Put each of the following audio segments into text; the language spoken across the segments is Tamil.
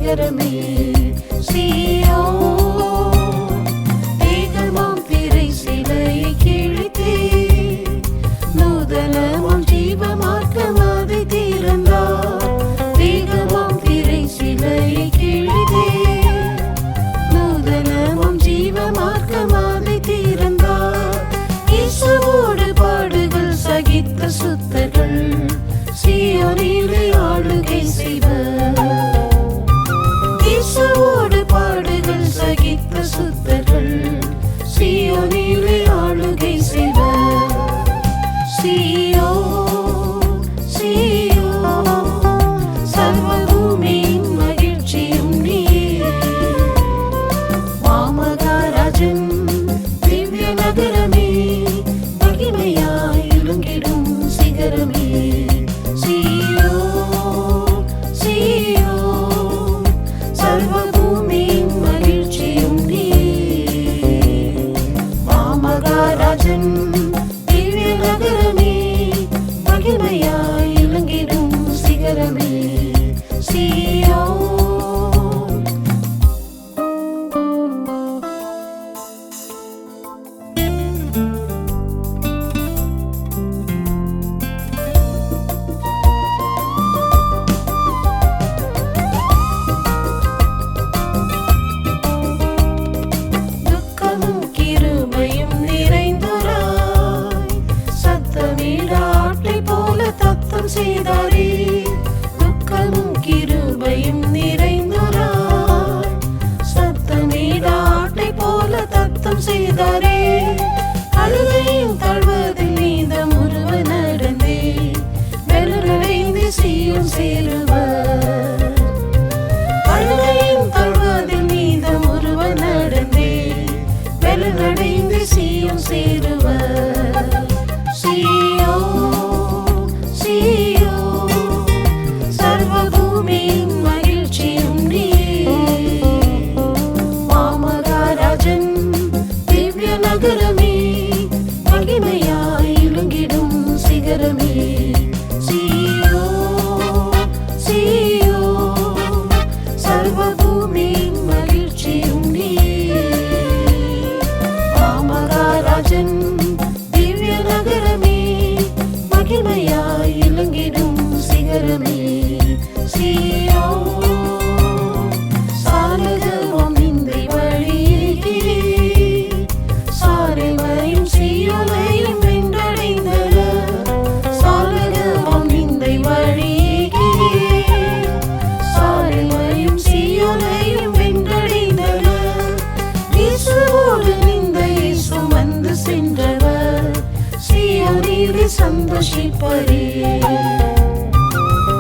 சிகரமே சீயோன். தேகமாம் திரை சிலையை கிழித்தே நூதனமாம் ஜீவ மார்க்கம் அதை திறந்தார். தேகமாம் திரை சிலையை கிழித்தே நூதனமாம் ஜீவ மார்க்கம் அதை திறந்தார். இயேசுவோடு பாடுகள் சகித்த சுத்தர்கள் சீயோனிலே ஆளுகை செய்வர். இயேசுவோடு பாடுகள் சகித்த சுத்தர்கள் சீயோனிலே ஆளுகை செய்வர். சீயோன் சீயோன் சர்வ பூமியின் மகிழ்ச்சியும் நீயே. மாமகாராஜன் திவ்ய நகரமே மகிமையாய் விளங்கிடும் சிகரமே சீயோன் சீயோன் சர்வ பூமியின் மகிழ்ச்சியும் நீயே. மாமகாராஜன் திவ்ய நகரமே மகிமையாய் விளங்கிடும் சிகரமே சீயோன். துக்கமும் கிருபையும் நிறைந்தோராய் சத்தமிடாட்டை போல தத்தம் செய்தாரே. துக்கமும் கிருபையும் நிறைந்தோராய் சத்தமிடாட்டை போல தத்தம் செய்தாரே. அழுகையும் தழுவதில் நீதம் உருவ நடந்தே வெறுநடைந்து சீயோன் சேருவர். அழுகையும் தழுவதில் நீதம் உருவ நடந்தே வெறுநடைந்து சீயோன் சேருவர். சீயோன் சீயோன் சர்வ பூமியின் மகிழ்ச்சியும் நீயே. மாமகாராஜன் திவ்ய நகரமே மகிமையாய் விளங்கிடும் சிகரமே சீயோன் சீயோன் சர்வ பூமியின் மகிழ்ச்சியும் நீயே. மாமகாராஜன் திவ்ய நகரமே மகிமையாய் விளங்கிடும் சிகரமே சீயோன். சாலகமாம் நிந்தை வழியே சாரைமையும் சீயோனையும் வென்றடைந்தனர். சாலகமாம் நிந்தை வழியே சாரைமையும் சீயோனையும் வென்றடைந்தனர். இயேசுவோடு நிந்தையை சுமந்து சென்றவர் சீயோனிலே சந்தோஷிப்பரே.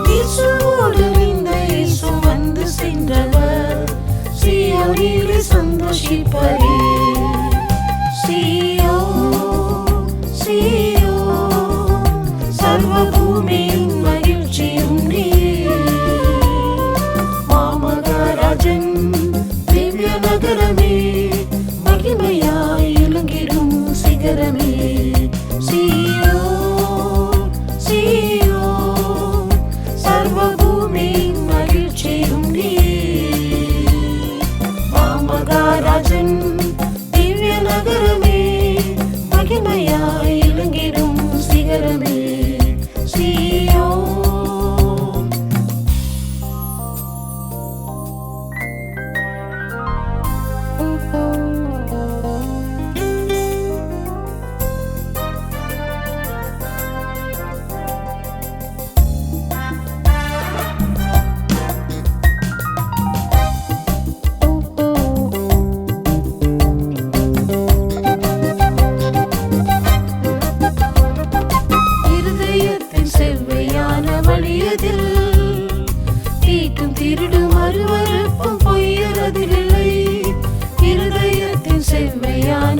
இயேசுவோடு நிந்தையை சுமந்து சென்றவர் சீயோனிலே சந்தோஷிப்பரே. சீயோன் சீயோன் சர்வ பூமியின் மகிழ்ச்சியும் நீயே. மாமகாராஜன் திவ்ய நகரமே மகிமையாய் விளங்கிடும் சிகரமே சீயோன் சீயோன் சர்வ பூமியின் மகிழ்ச்சியும் நீயே. மாமகாராஜன் திவ்ய நகரமே மகிமையாய் விளங்கிடும் சிகரமே சீயோன். இருதயத்தின் செவ்வையான வழியதில் தீட்டும் திருடும் அருவருப்பும் பொய்யறதில்லை. இருதயத்தின் செவ்வையான